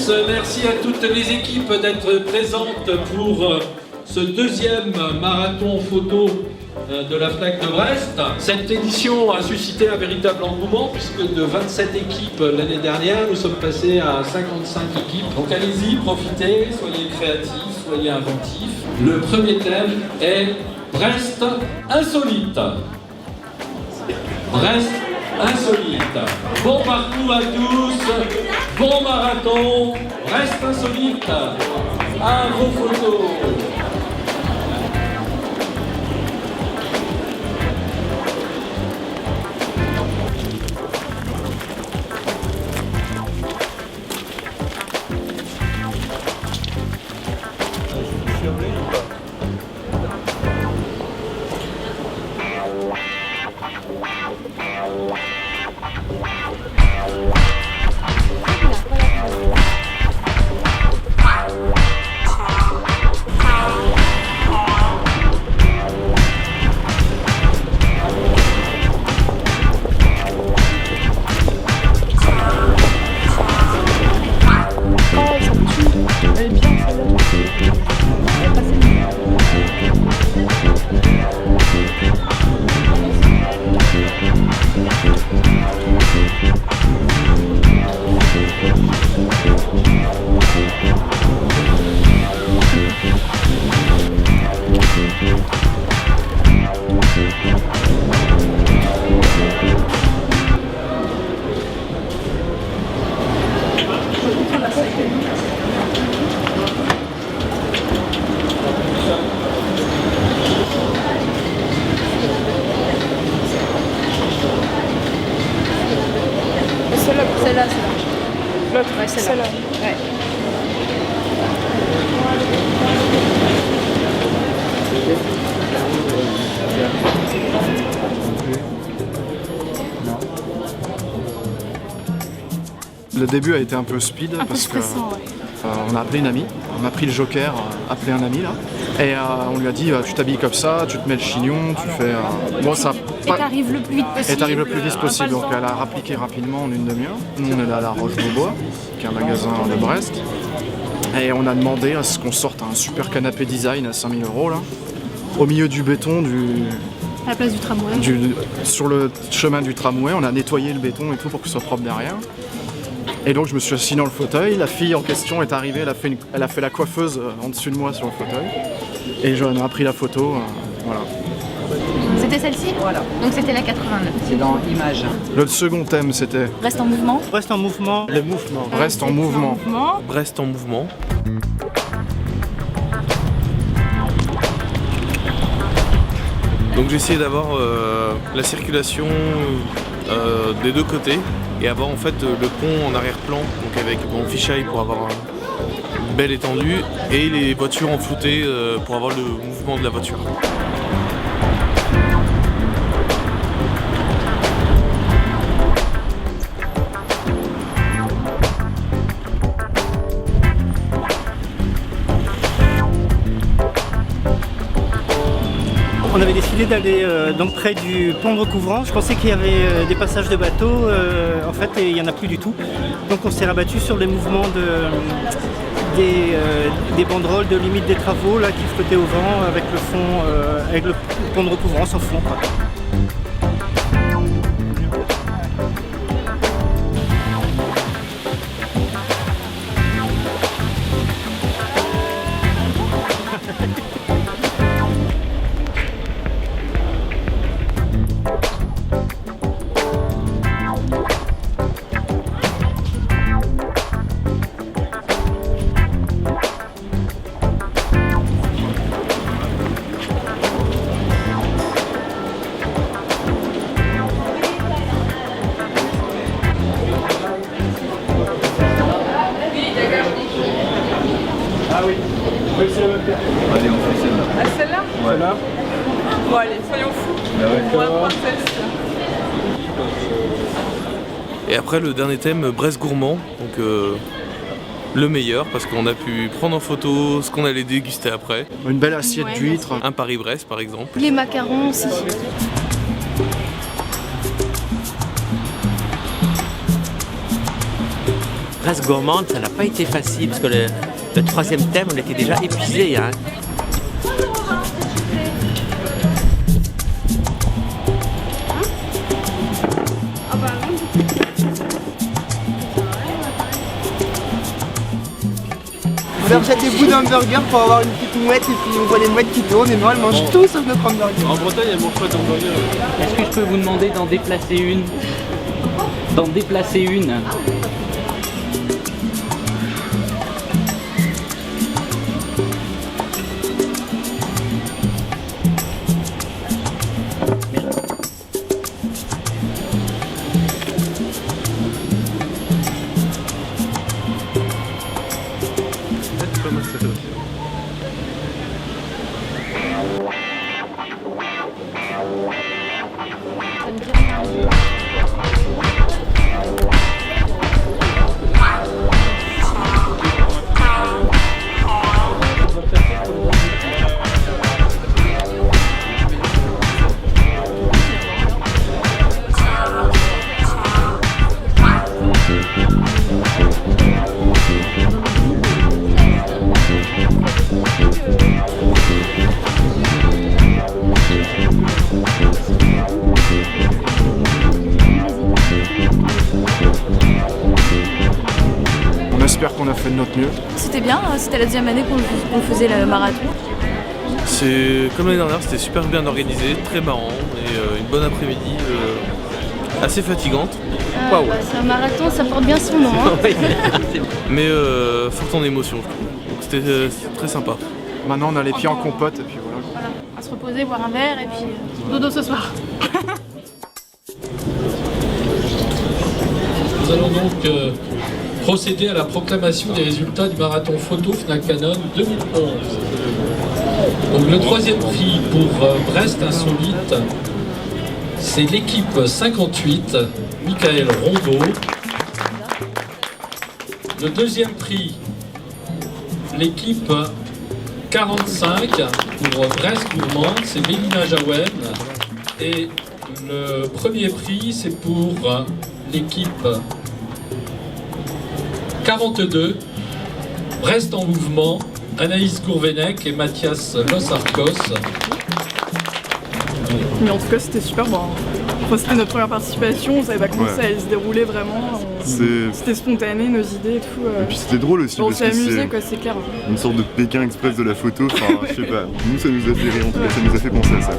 tous, merci à toutes les équipes d'être présentes pour ce deuxième marathon photo de la FNAC de Brest. Cette édition a suscité un véritable engouement puisque de 27 équipes l'année dernière, nous sommes passés à 55 équipes. Donc allez-y, profitez, soyez créatifs, soyez inventifs. Le premier thème est Brest insolite. Brest insolite. Bon parcours à tous, bon marathon, Brest insolite. À vos photos. Celle-là. L'autre, ouais, celle-là. Ouais. Le début a été un peu speed parce que on a appelé une amie, on a pris le joker, appelé un ami là, et on lui a dit tu t'habilles comme ça, tu te mets le chignon, tu fais. Bon, ça. Et t'arrives le plus vite possible. Et t'arrives le plus vite possible, donc elle a rappliqué rapidement en une demi-heure. Nous on est là à la Roche-Beaubois, qui est un magasin de Brest, et on a demandé à ce qu'on sorte un super canapé design à 5000 € là, au milieu du béton à la place du tramway. Sur le chemin du tramway, on a nettoyé le béton et tout pour que ce soit propre derrière. Et donc je me suis assis dans le fauteuil, la fille en question est arrivée, elle a fait la coiffeuse en dessus de moi sur le fauteuil. Et j'en ai pris la photo, voilà. C'était celle-ci? Voilà. Donc c'était la 89. C'est dans Images. Le second thème c'était Reste en mouvement. Reste en mouvement. Le mouvement. Brest en mouvement. Brest en mouvement. Donc j'ai essayé d'avoir la circulation des deux côtés et avoir en fait le pont en arrière-plan, donc avec mon fisheye pour avoir une belle étendue et les voitures en flouté pour avoir le mouvement de la voiture. On avait décidé d'aller donc près du pont de recouvrant. Je pensais qu'il y avait des passages de bateaux. En fait, il n'y en a plus du tout. Donc on s'est rabattu sur les mouvements des banderoles de limite des travaux là, qui flottaient au vent avec le fond, avec le pont de recouvrant sans fond. Oui, c'est la même paire. Allez, on fait celle-là. Ah, celle-là? Ouais. Celle-là. Bon, allez, soyons fous. Ah ouais. Moins princesse. Et après le dernier thème, Brest gourmand, donc le meilleur parce qu'on a pu prendre en photo ce qu'on allait déguster après. Une belle assiette d'huîtres. Un Paris-Brest par exemple. Les macarons aussi. Brest gourmande, ça n'a pas été facile parce que le troisième thème, on était déjà épuisé. Hein. On leur jette des bouts d'hamburger pour avoir une petite mouette et puis on voit les mouettes qui tournent et moi elles mangent tout sauf notre hamburger. En Bretagne, elle mange pas d'hamburger. Est-ce que je peux vous demander d'en déplacer une? D'en déplacer une. On espère qu'on a fait de notre mieux. C'était bien, c'était la deuxième année qu'on faisait le marathon. C'est comme l'année dernière, c'était super bien organisé, très marrant et une bonne après-midi assez fatigante. Waouh. C'est un marathon, ça porte bien son nom. Hein. Mais forte en émotion. Donc c'était très sympa. Maintenant on a les pieds en compote et puis voilà. Voilà, à se reposer, boire un verre et puis dodo ce soir. Nous allons donc procéder à la proclamation des résultats du marathon photo Fnac Canon 2011. Donc le troisième prix pour Brest Insolite, c'est l'équipe 58, Michael Rondeau. Le deuxième prix, l'équipe 45 pour Brest Gourmande, c'est Mélina Jaouen. Et le premier prix, c'est pour l'équipe 42, Brest en mouvement, Anaïs Gourvenec et Mathias Los-Arcos. Mais en tout cas, c'était super bon. Enfin, c'était notre première participation, on savait pas comment ça allait se dérouler vraiment. C'était spontané, nos idées et tout. Et puis c'était drôle aussi on parce s'est que amusé, c'est quoi, c'est clair. une sorte de Pékin Express de la photo. Enfin, je sais pas. Nous, ça nous a fait rire, en tout cas, ça nous a fait penser à ça.